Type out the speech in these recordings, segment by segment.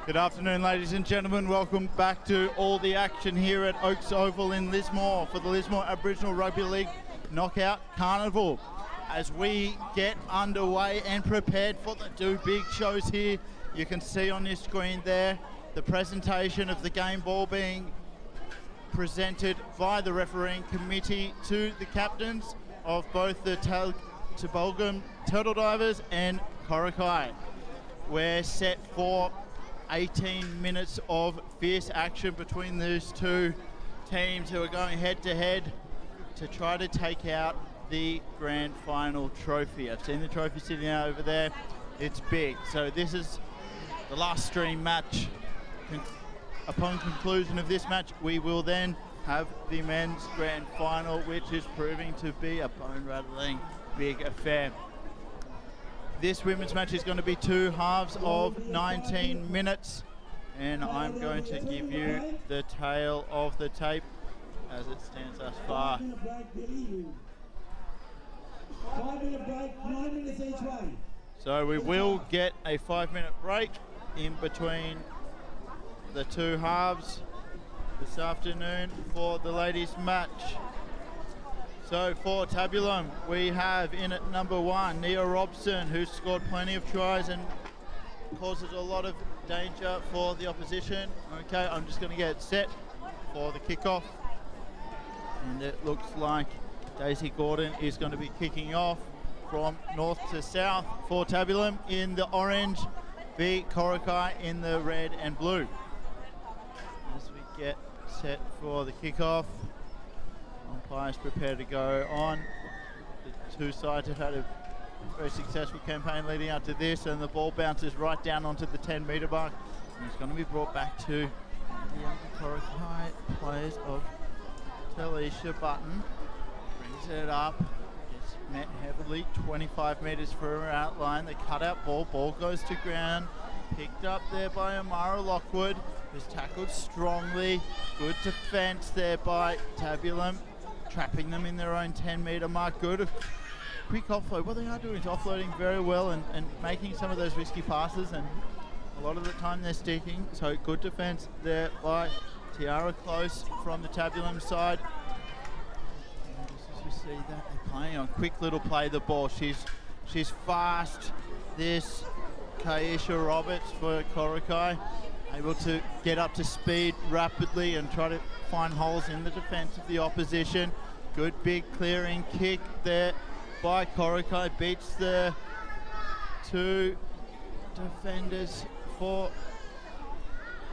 Good afternoon, ladies and gentlemen. Welcome back to all the action here at Oaks Oval in Lismore for the Lismore Aboriginal Rugby League Knockout Carnival. As we get underway and prepared for the two big shows here, you can see on your screen there the presentation of the game ball being presented by the refereeing committee to the captains of both the Tabulam Turtle Divers and Coraki. We're set for 18 minutes of fierce action between these two teams who are going head to head to try to take out the grand final trophy. I've seen the trophy sitting out over there. It's big. So this is the last stream match. Upon conclusion of this match, we will then have the men's grand final, which is proving to be a bone-rattling big affair. This women's match is going to be two halves of 19 minutes, and I'm going to give you the tale of the tape as it stands thus far. 5-minute break, 9 minutes each way. So we will get a 5-minute break in between the two halves this afternoon for the ladies' match. So for Tabulam, we have in at number 1, Nia Robson, who's scored plenty of tries and causes a lot of danger for the opposition. Okay, I'm just going to get set for the kickoff. And it looks like Daisy Gordon is going to be kicking off from north to south for Tabulam in the orange, v Coraki in the red and blue. As we get set for the kickoff, umpires prepare to go on. The two sides have had a very successful campaign leading up to this, and the ball bounces right down onto the 10-metre mark. And it's going to be brought back to the young Coraki players of Talisha Button. Brings it up. It's met heavily, 25 metres for her outline. The cut-out ball goes to ground. Picked up there by Amara Lockwood, who's tackled strongly. Good defence there by Tabulam, trapping them in their own 10-metre mark. Good. Quick offload. What they are doing is offloading very well and making some of those risky passes, and a lot of the time they're sticking. So good defence there by Tiara Close from the Tabulam side. And just as you see that, they're playing on quick little play the ball. She's fast. This Kaisha Roberts for Coraki, able to get up to speed rapidly and try to find holes in the defence of the opposition. Good big clearing kick there by Coraki, beats the two defenders for...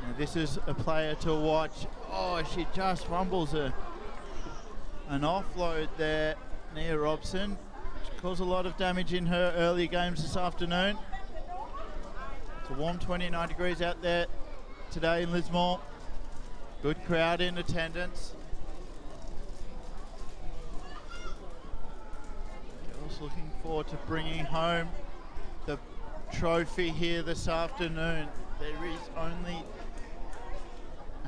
Now this is a player to watch. Oh, she just fumbles an offload there, Nia Robson. She caused a lot of damage in her early games this afternoon. It's a warm 29 degrees out there today in Lismore. Good crowd in attendance. Girls looking forward to bringing home the trophy here this afternoon. There is only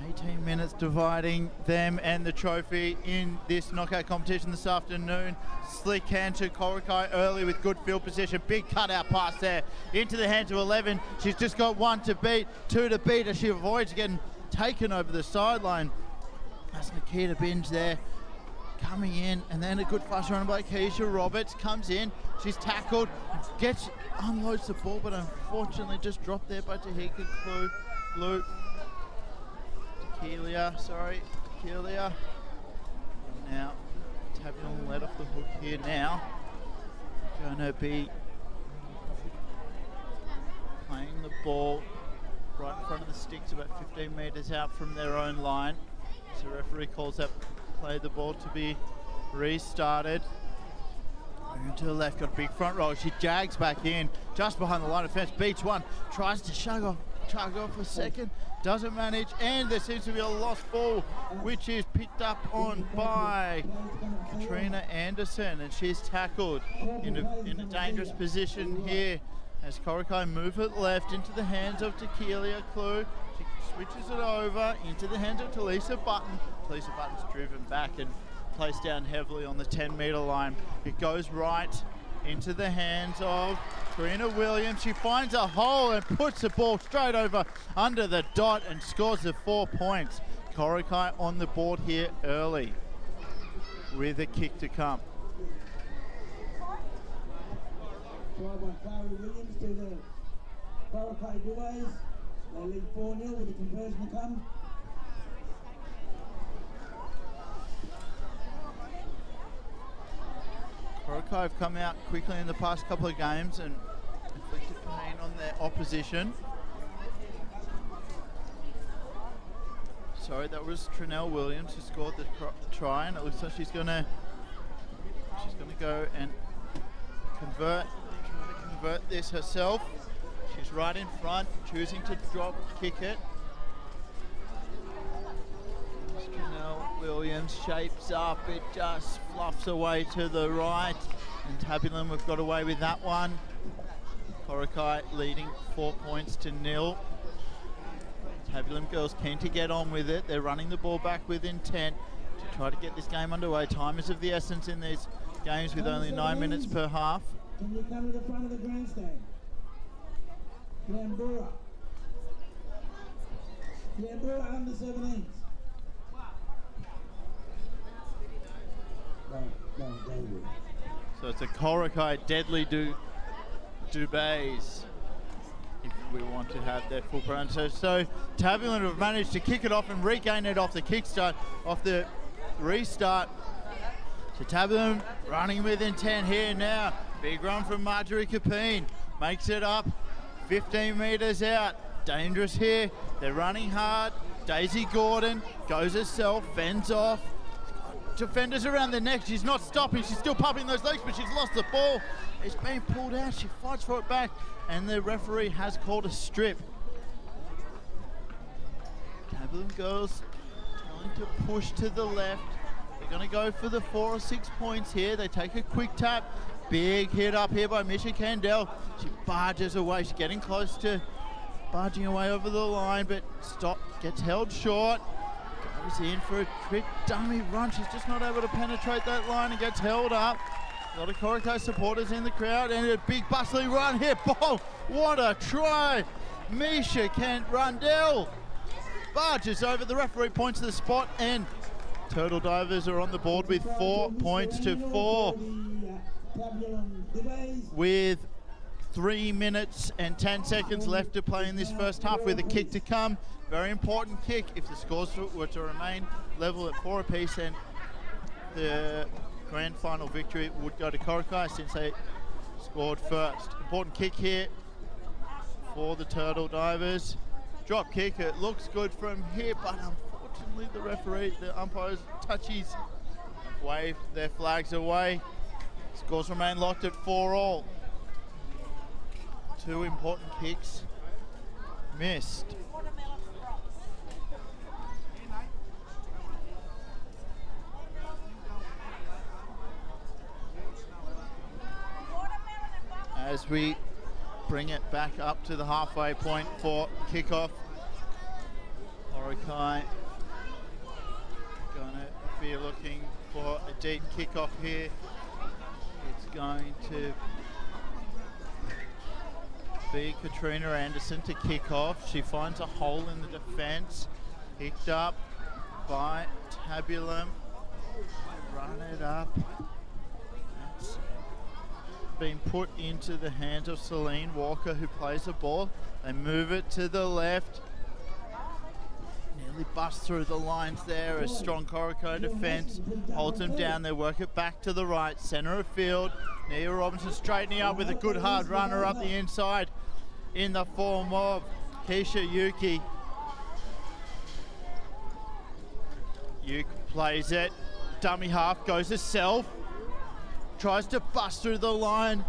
18 minutes dividing them and the trophy in this knockout competition this afternoon. Slick hand to Coraki early with good field position. Big cutout pass there into the hands of 11. She's just got 1 to beat, 2 to beat as she avoids getting taken over the sideline. That's Nikita Binge there coming in, and then a good fast run by Keisha Roberts comes in. She's tackled, unloads the ball, but unfortunately just dropped there by Tahika Blue. Tequila. Now, Tabulam let off the hook here now. Going to be playing the ball right in front of the sticks, about 15 metres out from their own line. So the referee calls that play the ball to be restarted. Moving to the left, got a big front row. She jags back in, just behind the line of fence, beats one, tries to chug off a second, doesn't manage, and there seems to be a lost ball, which is picked up on by Katrina Anderson, and she's tackled in a dangerous position here as Coraki move it left into the hands of Tequila Clue. She switches it over into the hands of Talisa Button. Talisa Button's driven back and placed down heavily on the 10-metre line. It goes right into the hands of Karina Williams. She finds a hole and puts the ball straight over under the dot and scores the 4 points. Coraki on the board here early with a kick to come. Try by Carly Williams to the Coraki Duays. They lead 4-0 with the conversion to come. Coraki have come out quickly in the past couple of games and inflicted pain on their opposition. Sorry, that was Trinell Williams who scored the try, and it looks like she's gonna go and try to convert this herself. She's right in front, choosing to drop kick it. Trinell Williams shapes up, it just fluffs away to the right, and Tabulam have got away with that one. Coraki leading 4 points to 0. Tabulam girls keen to get on with it. They're running the ball back with intent to try to get this game underway. Time is of the essence in these games with only 9 minutes per half. Can you come to the front of the grandstand? Glambura. Glambura under 17s. So it's a Coraki deadly Dubays if we want to have their full pronunciation. So Turbulent have managed to kick it off and regain it off the kickstart, off the restart. So Tabulam running with intent here now. Big run from Marjorie Capine. Makes it up 15 metres out. Dangerous here. They're running hard. Daisy Gordon goes herself, fends off. Defenders around the neck. She's not stopping. She's still pumping those legs, but she's lost the ball. It's being pulled out. She fights for it back, and the referee has called a strip. Tabulam girls trying to push to the left. They're going to go for the 4 or 6 points here. They take a quick tap. Big hit up here by Misha Candell. She barges away. She's getting close to barging away over the line, but gets held short. Goes in for a quick dummy run. She's just not able to penetrate that line and gets held up. A lot of Coraki supporters in the crowd, and a big bustling run here. Oh, what a try! Misha Rundell barges over. The referee points to the spot, and Turtle Divers are on the board with 4 points to 4. With 3 minutes and 10 seconds left to play in this first half with a kick to come. Very important kick. If the scores were to remain level at 4 apiece, then the grand final victory would go to Coraki since they scored first. Important kick here for the Turtle Divers. Drop kick, it looks good from here, but unfortunately the umpires touchies waved their flags away. Scores remain locked at 4-all. 2 important kicks missed. As we bring it back up to the halfway point for kickoff, Coraki gonna be looking for a deep kickoff here. It's going to be Katrina Anderson to kick off. She finds a hole in the defence. Picked up by Tabulam. Run it up. That's been put into the hands of Celine Walker, who plays the ball. They move it to the left. Nearly busts through the lines there. A strong Coraki defence holds them down. They work it back to the right, centre of field. Nia Robinson straightening up with a good hard runner up the inside in the form of Keisha Yuki. Yuki plays it. Dummy half, goes herself. Tries to bust through the line.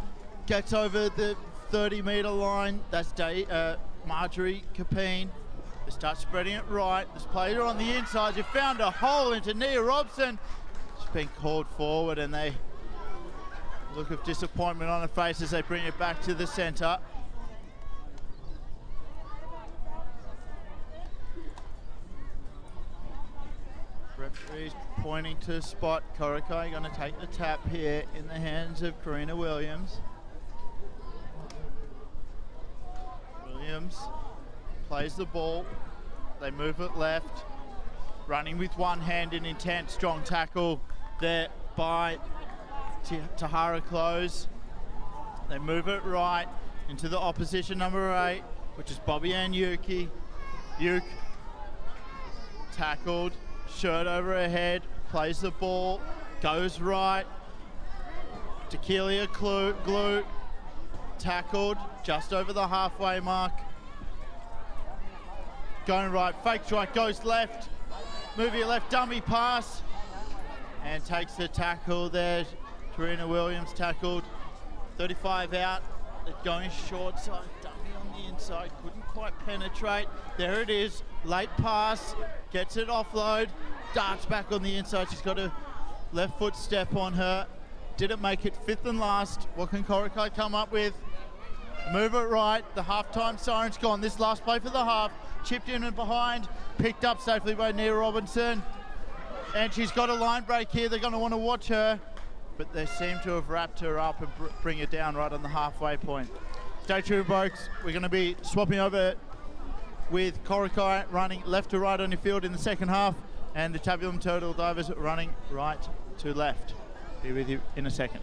Gets over the 30-metre line. That's Marjorie Capine. They start spreading it right. This player on the inside. You found a hole into Nia Robson. She's been called forward, and they look of disappointment on her face as they bring it back to the centre. Referees pointing to the spot. Coraki going to take the tap here in the hands of Karina Williams. Williams plays the ball. They move it left. Running with one hand in intent. Strong tackle there by Tahara Close. They move it right into the opposition number 8, which is Bobby Ann Yuki. Uke tackled, shirt over her head, plays the ball, goes right. Tequila Glue tackled just over the halfway mark. Going right, fake strike, goes left. Move your left, dummy pass. And takes the tackle there. Karina Williams tackled. 35 out. They're going short side. Dummy on the inside. Couldn't quite penetrate. There it is. Late pass. Gets it offload. Darts back on the inside. She's got a left foot step on her. Didn't make it. 5th and last. What can Coraki come up with? Move it right. The halftime siren's gone. This last play for the half. Chipped in and behind. Picked up safely by Nia Robinson. And she's got a line break here. They're going to want to watch her. But they seem to have wrapped her up and bring her down right on the halfway point. Stay tuned, folks. We're going to be swapping over with Coraki running left to right on your field in the second half. And the Tabulam Turtle Divers running right to left. Be with you in a second.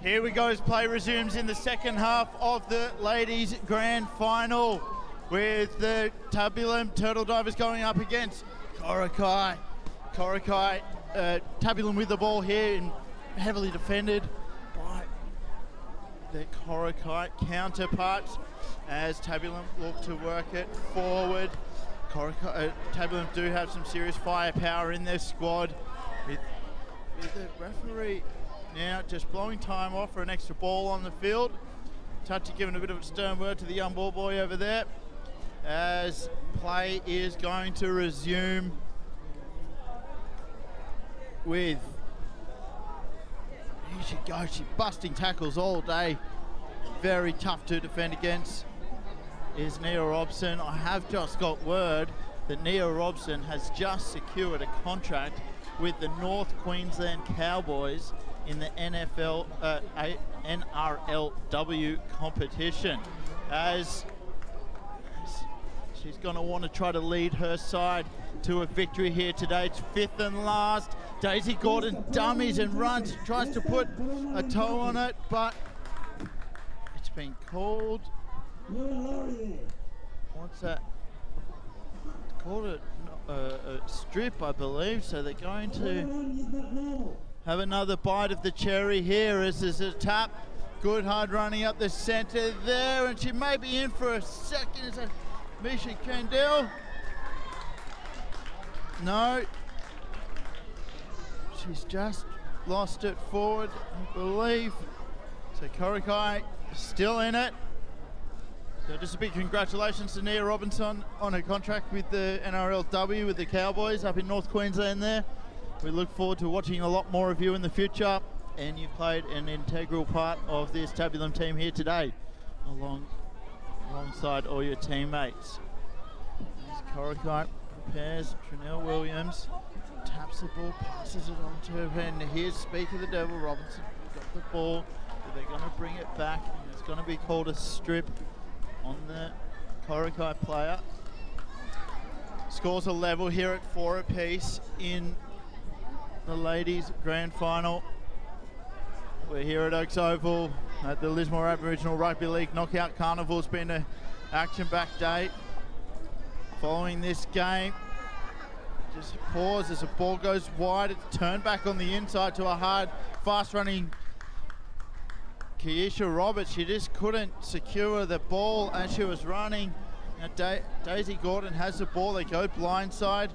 Here we go as play resumes in the second half of the ladies' grand final with the Tabulam Turtle Divers going up against Coraki. Tabulam with the ball here and heavily defended by the Coraki counterparts as Tabulam look to work it forward. Tabulam do have some serious firepower in their squad with the referee now just blowing time off for an extra ball on the field. Touchy giving a bit of a stern word to the young ball boy over there as play is going to resume with, here she goes, she's busting tackles all day. Very tough to defend against is Nia Robson. I have just got word that Nia Robson has just secured a contract with the North Queensland Cowboys in the NRRRL competition, as she's going to want to try to lead her side to a victory here today. It's fifth and last. Daisy Gordon dummies and runs, tries to put a toe on it, but it's been called. What's that? It's called a strip, I believe, so they're going to have another bite of the cherry here as there's a tap. Good hard running up the centre there, and she may be in for a second. Is that Misha Kendall? No. She's just lost it forward, I believe. So Coraki still in it. So just a big congratulations to Nia Robinson on her contract with the NRLW with the Cowboys up in North Queensland there. We look forward to watching a lot more of you in the future, and you've played an integral part of this Tabulam team here today alongside all your teammates. As Coraki prepares, Trinell Williams taps the ball, passes it on to her, and here's Speak of the Devil. Robinson got the ball, but they're going to bring it back, and it's going to be called a strip on the Coraki player. Scores are level here at 4 apiece in the ladies' grand final. We're here at Oaks Oval at the Lismore Aboriginal Rugby League Knockout Carnival. It's been an action-packed day. Following this game, just pause as the ball goes wide. It's turned back on the inside to a hard, fast-running Keisha Roberts. She just couldn't secure the ball as she was running. Now Daisy Gordon has the ball. They go blindside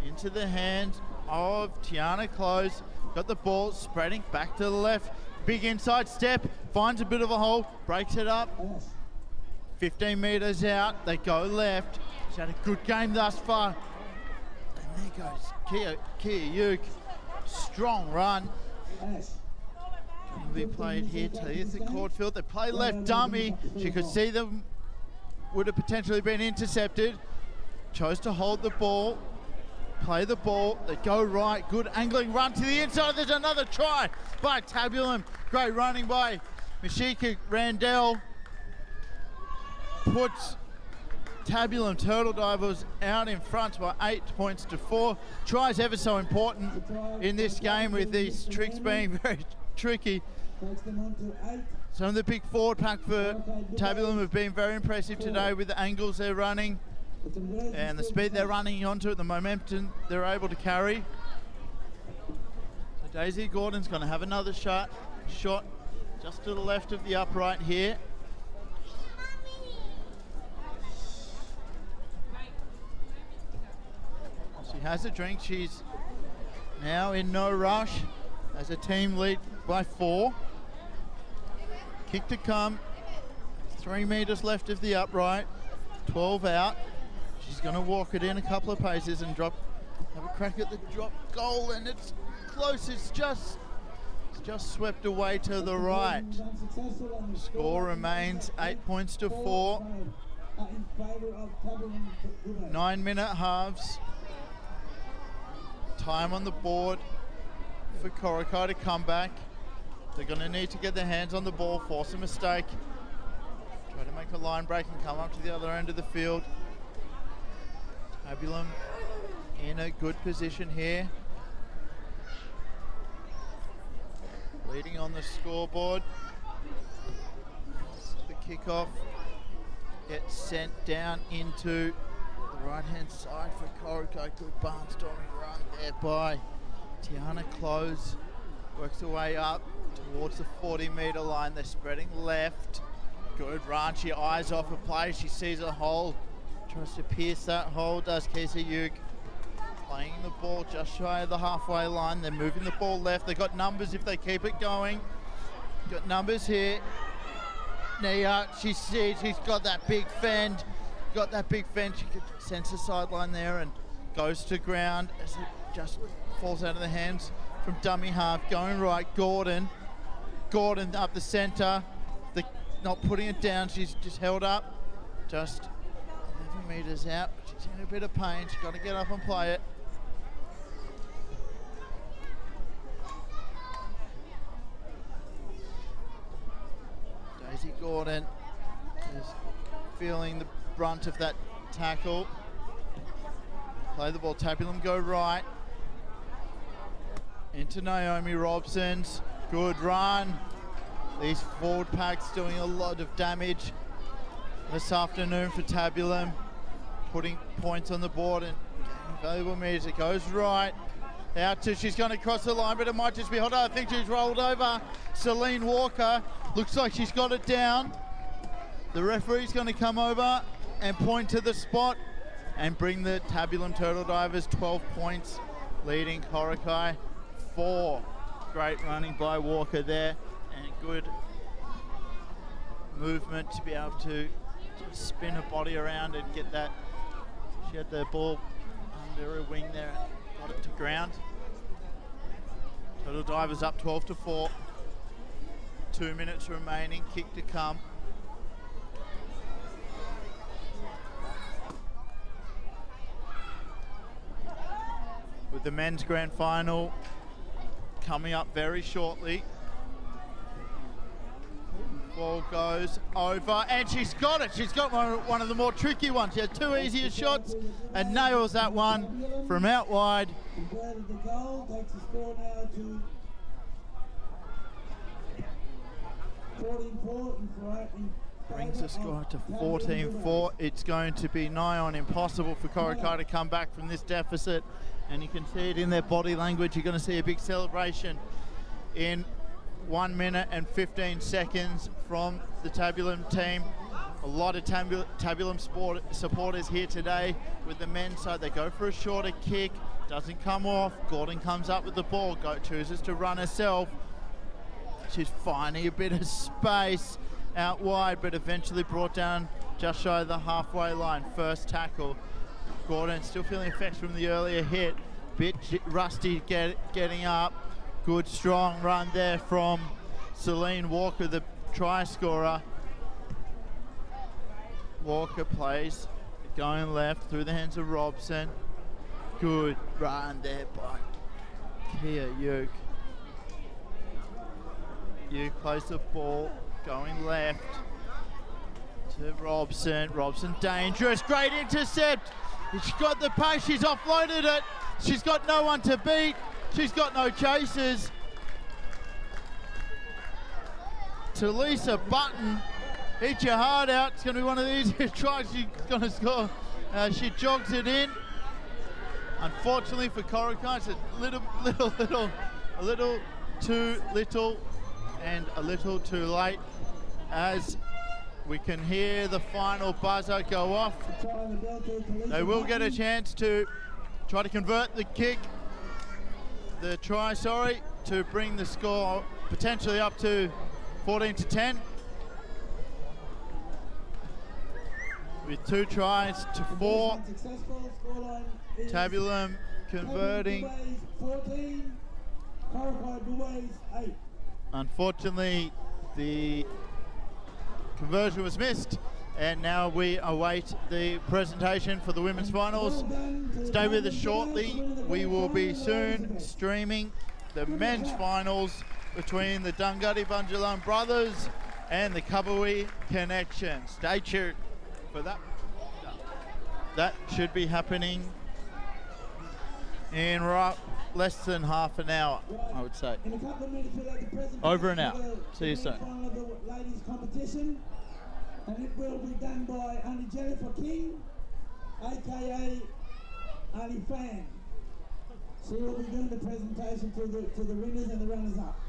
into the hands of Tiana Close. Got the ball spreading back to the left. Big inside step, finds a bit of a hole, breaks it up. 15 metres out, they go left. She's had a good game thus far. And there goes Kia Uke. Strong run. Will be played here to Ethan Cordfield. They play left dummy. She could see them, would have potentially been intercepted. Chose to hold the ball, play the ball. They go right, good angling run to the inside. There's another try by Tabulam. Great running by Mashika Randell. Puts Tabulam Turtle Divers out in front by 8 points to 4. Tries ever so important in this game with these tricks being very tricky. Some of the big forward pack for Tabulam have been very impressive today with the angles they're running and the speed they're running onto it, the momentum they're able to carry. So Daisy Gordon's going to have another shot just to the left of the upright here. She has a drink. She's now in no rush as a team lead by 4. Kick to come. 3 metres left of the upright. 12 out. She's going to walk it in a couple of paces and have a crack at the drop goal, and it's close. It's just swept away to the right. Score remains 8 points to 4. 9-minute halves. Time on the board for Coraki to come back. They're going to need to get their hands on the ball, force a mistake, try to make a line break and come up to the other end of the field. Tabulam in a good position here. leading on the scoreboard. The kickoff gets sent down into the right-hand side for Coraki. Good barnstorming run there by Tiana Close. Works her way up towards the 40-metre line. They're spreading left. Good run. She eyes off a play. She sees a hole. Tries to pierce that hole, does Kesa Yuk. Playing the ball just shy of the halfway line. They're moving the ball left. They've got numbers if they keep it going. Got numbers here. Nia, she sees she's got that big fend. Got that big fend. She could sense the sideline there and goes to ground as it just falls out of the hands from dummy half. Going right, Gordon. Gordon up the centre. Not putting it down. She's just held up. Just 11 metres out. She's in a bit of pain. She's got to get up and play it. Daisy Gordon is feeling the brunt of that tackle. Play the ball. Tabulam go right. Into Naomi Robson's. Good run. These forward packs doing a lot of damage this afternoon for Tabulam. Putting points on the board and getting valuable meters. It goes right. Out to, she's going to cross the line, but it might just be hot. I think she's rolled over. Celine Walker. Looks like she's got it down. The referee's going to come over and point to the spot and bring the Tabulam Turtle Divers 12 points, leading Coraki 4. Great running by Walker there and good movement to be able to spin her body around and get that. She had the ball under her wing there and got it to ground. Turtle Divers up 12-4. 2 minutes remaining, kick to come. With the men's grand final coming up very shortly. Ball goes over and she's got it. She's got one of the more tricky ones. She had 2 easier shots and nails that one from out wide. Converted the goal, takes the score now to 14-4 in frightening. Brings the score to 14-4. It's going to be nigh on impossible for Coraki to come back from this deficit. And you can see it in their body language. You're going to see a big celebration in 1 minute and 15 seconds from the Tabulam team. A lot of Tabulam supporters here today with the men's side. They go for a shorter kick. Doesn't come off. Gordon comes up with the ball. Chooses to run herself. She's finding a bit of space out wide, but eventually brought down just shy of the halfway line. First tackle. Gordon still feeling effects from the earlier hit. Bit rusty getting up. Good strong run there from Celine Walker, the try scorer. Walker plays, going left through the hands of Robson. Good run there by Kia Yuk. Yuk plays the ball, going left to Robson. Robson dangerous, great intercept. She's got the pace, she's offloaded it. She's got no one to beat. She's got no chasers. To Lisa Button, hit your heart out. It's going to be one of these tries she's going to score. She jogs it in. Unfortunately for Coraki, it's a little too little and a little too late as we can hear the final buzzer go off. They will get a chance to try to convert the try, to bring the score potentially up to 14-10. With 2 tries to 4. Tabulam converting. 14, Coraki Buways 8. Unfortunately, the conversion was missed, and now we await the presentation for the women's finals. Stay with us shortly. We will be soon streaming the men's finals between the Dungutty Bunjalung brothers and the Kabui Connection. Stay tuned for that. That should be happening in less than half an hour, I would say. In a couple of minutes, we'll have the presentation Over and out. of the See you soon. final of the ladies' competition, and it will be done by Auntie Jennifer King, aka Auntie Fan. She will be doing the presentation to the winners and the runners-up.